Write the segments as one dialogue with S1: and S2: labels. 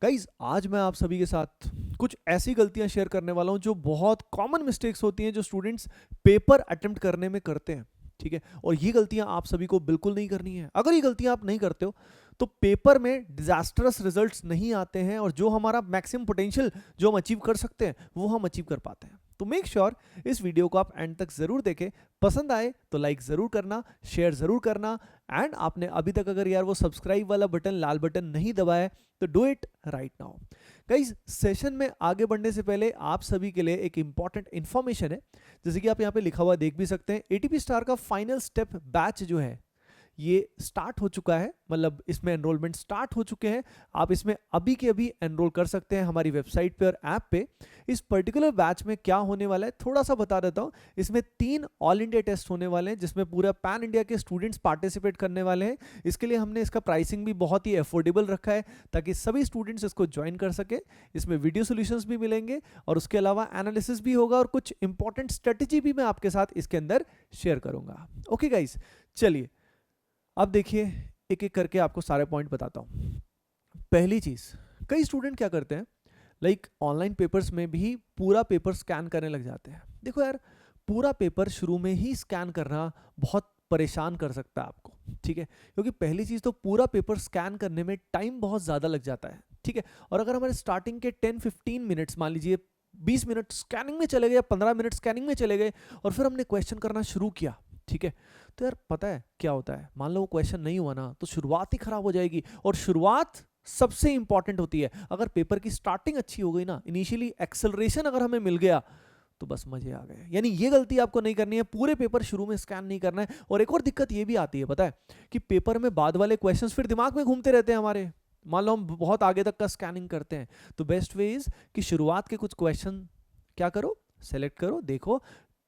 S1: Guys आज मैं आप सभी के साथ कुछ ऐसी गलतियां शेयर करने वाला हूं जो बहुत कॉमन मिस्टेक्स होती हैं जो स्टूडेंट्स पेपर अटेम्प्ट करने में करते हैं। ठीक है, और ये गलतियां आप सभी को बिल्कुल नहीं करनी है। अगर ये गलतियां आप नहीं करते हो तो पेपर में डिजास्टरस रिजल्ट्स नहीं आते हैं और जो हमारा मैक्सिमम पोटेंशियल जो हम अचीव कर सकते हैं वो हम अचीव कर पाते हैं। तो मेक श्योर इस वीडियो को आप एंड तक जरूर देखें। पसंद आए तो लाइक जरूर करना, शेयर जरूर करना, एंड आपने अभी तक अगर यार वो सब्सक्राइब वाला बटन, लाल बटन नहीं दबाया है तो do it right now. Guys, session में आगे बढ़ने से पहले आप सभी के लिए एक इंपॉर्टेंट इंफॉर्मेशन है। जैसे कि आप यहाँ पे लिखा हुआ देख भी सकते हैं, एटीपी स्टार का फाइनल स्टेप बैच जो है ये स्टार्ट हो चुका है, मतलब इसमें एनरोलमेंट स्टार्ट हो चुके हैं। आप इसमें अभी के अभी एनरोल कर सकते हैं हमारी वेबसाइट पे और ऐप पे। इस पर्टिकुलर बैच में क्या होने वाला है थोड़ा सा बता देता हूं। इसमें 3 ऑल इंडिया टेस्ट होने वाले हैं जिसमें पूरा पैन इंडिया के स्टूडेंट्स पार्टिसिपेट करने वाले हैं। इसके लिए हमने इसका प्राइसिंग भी बहुत ही अफोर्डेबल रखा है ताकि सभी स्टूडेंट्स इसको ज्वाइन कर सके। इसमें वीडियो सोल्यूशंस भी मिलेंगे और उसके अलावा एनालिसिस भी होगा और कुछ इंपॉर्टेंट स्ट्रेटेजी भी मैं आपके साथ इसके अंदर शेयर करूंगा। ओके गाइस, चलिए अब देखिए एक एक करके आपको सारे पॉइंट बताता हूं। पहली चीज, कई स्टूडेंट क्या करते हैं, लाइक ऑनलाइन पेपर्स में भी पूरा पेपर स्कैन करने लग जाते हैं। देखो यार, पूरा पेपर शुरू में ही स्कैन करना बहुत परेशान कर सकता है आपको। ठीक है, क्योंकि पहली चीज तो पूरा पेपर स्कैन करने में टाइम बहुत ज्यादा लग जाता है। ठीक है, और अगर हमारे स्टार्टिंग के 10-15 मिनट्स, मान लीजिए 20 मिनट स्कैनिंग में चले गए या 15 मिनट स्कैनिंग में चले गए और फिर हमने क्वेश्चन करना शुरू किया, ठीक है, तो यार पता है क्या होता है, मान लो वो क्वेश्चन नहीं हुआ ना तो शुरुआत ही खराब हो जाएगी। और शुरुआत सबसे इंपॉर्टेंट होती है। अगर पेपर की स्टार्टिंग अच्छी हो गई ना, इनिशियली एक्सेलरेशन अगर हमें मिल गया तो बस मजे आ गए। यानी ये गलती आपको नहीं करनी है, पूरे पेपर शुरू में स्कैन नहीं करना है। और एक और दिक्कत ये भी आती है, पता है, कि पेपर में बाद वाले क्वेश्चंस फिर दिमाग में घूमते रहते हैं हमारे। मान लो हम बहुत आगे तक का स्कैनिंग करते हैं तो बेस्ट वे इज कि शुरुआत के कुछ क्वेश्चन क्या करो, सेलेक्ट करो, देखो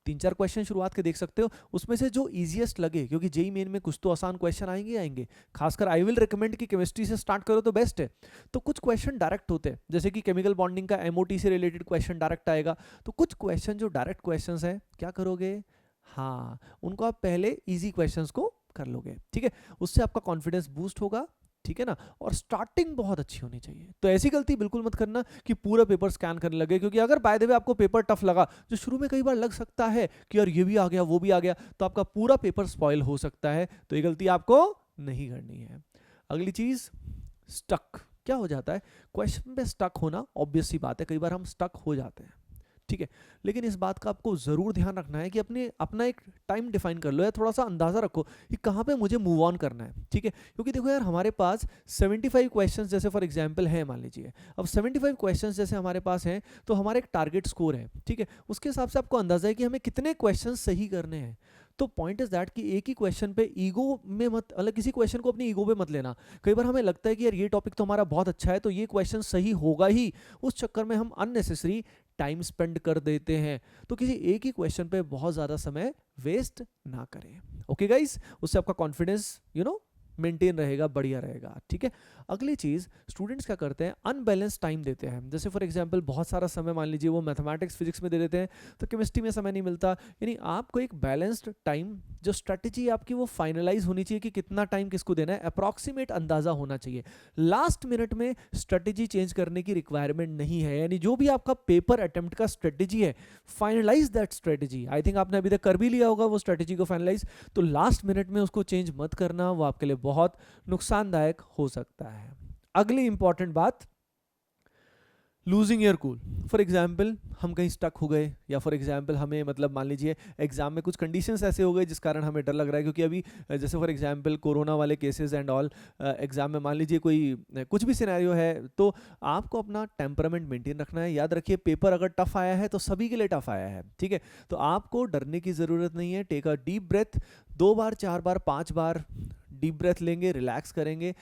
S1: 3-4 क्वेश्चन शुरुआत के देख सकते हो, उसमें से जो इजीएस्ट लगे, क्योंकि जेई मेन में कुछ तो आसान क्वेश्चन आएंगे। खासकर आई विल रिकमेंड कि केमिस्ट्री से स्टार्ट करो तो बेस्ट है। तो कुछ क्वेश्चन डायरेक्ट होते हैं, जैसे कि केमिकल बॉन्डिंग का एमओटी से रिलेटेड क्वेश्चन डायरेक्ट आएगा। तो कुछ क्वेश्चन जो डायरेक्ट क्वेश्चन है, क्या करोगे, हाँ, उनको आप पहले ईजी क्वेश्चन को कर लोगे। ठीक है, उससे आपका कॉन्फिडेंस बूस्ट होगा। ठीक है ना, और स्टार्टिंग बहुत अच्छी होनी चाहिए। तो ऐसी गलती बिल्कुल मत करना कि पूरा पेपर स्कैन करने लगे, क्योंकि अगर बाय द वे आपको पेपर टफ लगा, जो शुरू में कई बार लग सकता है कि यार ये भी आ गया वो भी आ गया, तो आपका पूरा पेपर स्पॉइल हो सकता है। तो ये गलती आपको नहीं करनी है। अगली चीज, स्टक। क्या हो जाता है, क्वेश्चन पे स्टक होना ऑब्वियस सी बात है, कई बार हम स्टक हो जाते हैं। ठीक है, लेकिन इस बात का आपको जरूर ध्यान रखना है कि अपना एक टाइम डिफाइन कर लो या थोड़ा सा अंदाजा रखो कि कहाँ पे मुझे मूव ऑन करना है। ठीक है, क्योंकि देखो यार, हमारे पास 75 क्वेश्चंस जैसे फॉर एग्जांपल है, मान लीजिए अब 75 क्वेश्चंस जैसे हमारे पास हैं तो हमारा एक टारगेट स्कोर है। ठीक है, उसके हिसाब से आपको अंदाजा है कि हमें कितने क्वेश्चन सही करने हैं। तो पॉइंट इज दैट कि एक ही क्वेश्चन पे ईगो में मत, अलग किसी क्वेश्चन को अपनी ईगो पे मत लेना। कई बार हमें लगता है कि यार ये टॉपिक तो हमारा बहुत अच्छा है तो ये क्वेश्चन सही होगा ही, उस चक्कर में हम अननेसेसरी टाइम स्पेंड कर देते हैं। तो किसी एक ही क्वेश्चन पे बहुत ज्यादा समय वेस्ट ना करें। ओके गाइस, उससे आपका कॉन्फिडेंस मेंटेन रहेगा, बढ़िया रहेगा। ठीक है, अगली चीज, स्टूडेंट्स क्या करते हैं, अनबैलेंस टाइम देते हैं। जैसे फॉर एग्जांपल बहुत सारा समय मान लीजिए वो मैथमेटिक्स फिजिक्स में दे देते हैं तो केमिस्ट्री में समय नहीं मिलता। यानी आपको एक बैलेंस्ड टाइम, जो स्ट्रेटेजी आपकी वो फाइनलाइज होनी चाहिए कि कितना टाइम किसको देना है, अप्रॉक्सीमेट अंदाजा होना चाहिए। लास्ट मिनट में स्ट्रेटेजी चेंज करने की रिक्वायरमेंट नहीं है। यानी जो भी आपका पेपर अटेम्प्ट का स्ट्रेटेजी है, finalise that strategy. I think आपने अभी तक कर भी लिया होगा वो स्ट्रेटेजी को फाइनलाइज, तो लास्ट मिनट में उसको चेंज मत करना, वो आपके लिए बहुत नुकसानदायक हो सकता है। अगली इंपॉर्टेंट बात, losing your cool. For example हम कहीं स्टक हो गए, या फॉर एग्जाम्पल हमें मतलब मान लीजिए एग्जाम में कुछ कंडीशंस ऐसे हो गए जिस कारण हमें डर लग रहा है, क्योंकि अभी जैसे फॉर एग्जाम्पल कोरोना वाले केसेस एंड ऑल, एग्जाम में मान लीजिए कोई कुछ भी सिनेरियो है, तो आपको अपना टेम्परामेंट मेंटेन रखना है। याद रखिए, पेपर अगर टफ आया है तो सभी के लिए टफ आया है। ठीक है, तो आपको डरने की ज़रूरत नहीं है। टेक अ डीप ब्रेथ, 2 बार 4 बार 5 बार डीप ब्रेथ लेंगे, रिलैक्स करेंगे,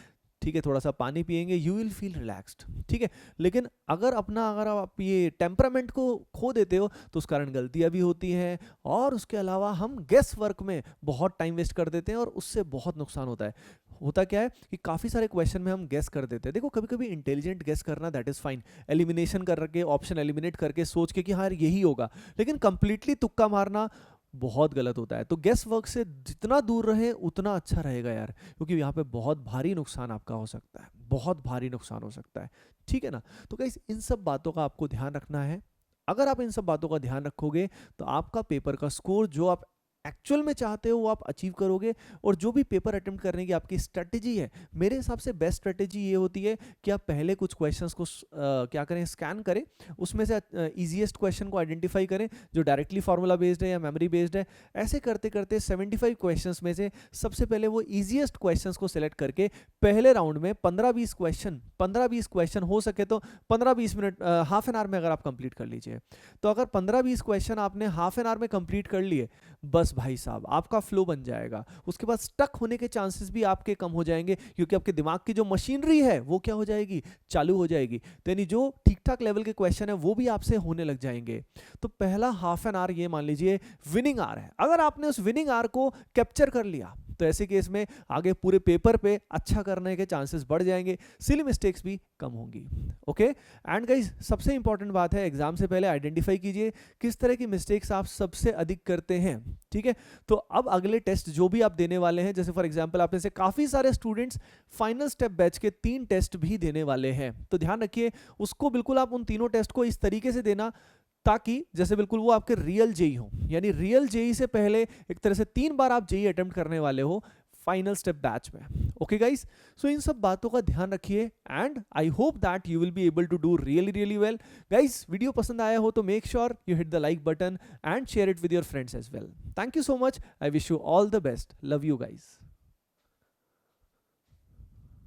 S1: ठीक है, थोड़ा सा पानी पिएंगे, यू विल फील रिलैक्स्ड। ठीक है, लेकिन अगर आप ये टेम्परामेंट को खो देते हो तो उस कारण गलतियां भी होती हैं, और उसके अलावा हम गेस वर्क में बहुत टाइम वेस्ट कर देते हैं और उससे बहुत नुकसान होता है। होता क्या है कि काफ़ी सारे क्वेश्चन में हम गेस कर देते हैं। देखो, कभी कभी इंटेलिजेंट गेस करना दैट इज़ फाइन, एलिमिनेशन करके, ऑप्शन एलिमिनेट करके सोच के कि हाँ यही होगा, लेकिन कंप्लीटली तुक्का मारना बहुत गलत होता है। तो गेस वर्क से जितना दूर रहे उतना अच्छा रहेगा यार, क्योंकि यहाँ पे बहुत भारी नुकसान आपका हो सकता है, बहुत भारी नुकसान हो सकता है, ठीक है ना। तो गाइस इन सब बातों का आपको ध्यान रखना है। अगर आप इन सब बातों का ध्यान रखोगे तो आपका पेपर का स्कोर जो आप एक्चुअल में चाहते हो वो आप अचीव करोगे। और जो भी पेपर अटेम्प्ट करने की आपकी स्ट्रेटेजी है, मेरे हिसाब से बेस्ट स्ट्रेटेजी ये होती है कि आप पहले कुछ क्वेश्चंस को क्या करें, स्कैन करें, उसमें से इजीएस्ट क्वेश्चन को आइडेंटिफाई करें जो डायरेक्टली फार्मूला बेस्ड है या मेमोरी बेस्ड है। ऐसे करते करते 75 क्वेश्चंस में से सबसे पहले वो इजीएस्ट क्वेश्चंस को सिलेक्ट करके पहले राउंड में 15-20 क्वेश्चन हो सके तो 15-20 मिनट, हाफ एन आवर में अगर आप कंप्लीट कर लीजिए। तो अगर 15-20 क्वेश्चन आपने हाफ एन आवर में कंप्लीट कर लिए, बस भाई साहब आपका फ्लो बन जाएगा। उसके बाद स्टक होने के चांसेस भी आपके कम हो जाएंगे, क्योंकि आपके दिमाग की जो मशीनरी है वो क्या हो जाएगी, चालू हो जाएगी। तो यानी जो ठीक ठाक लेवल के क्वेश्चन है वो भी आपसे होने लग जाएंगे। तो पहला हाफ एन आवर ये मान लीजिए विनिंग आवर है। अगर आपने उस विनिंग आवर को कैप्चर कर लिया तो ऐसे केस में आगे पूरे पेपर पे अच्छा करने के चांसेस बढ़ जाएंगे, सिली मिस्टेक्स भी कम होंगी। ओके एंड गाइस सबसे इंपॉर्टेंट बात है, एग्जाम से पहले आइडेंटिफाई कीजिए किस तरह की मिस्टेक्स आप सबसे अधिक करते हैं, ठीक है। तो अब अगले टेस्ट जो भी आप देने वाले हैं, जैसे फॉर एग्जांपल आप में से काफी सारे स्टूडेंट्स फाइनल स्टेप बैच के 3 टेस्ट भी देने वाले हैं, तो ध्यान रखिए उसको बिल्कुल आप उन तीनों टेस्ट को इस तरीके से देना ताकि जैसे बिल्कुल वो आपके रियल जेई हो, यानी रियल जेई से पहले एक तरह से 3 बार आप जेई अटेम्प्ट करने वाले हो फाइनल स्टेप बैच में। ओके गाइस, सो इन सब बातों का ध्यान रखिए and I hope that you will be able to do really well. Guys video पसंद आया हो तो make sure you hit the like button and share it with your friends as well. Thank you so much, I wish you all the best, love you guys.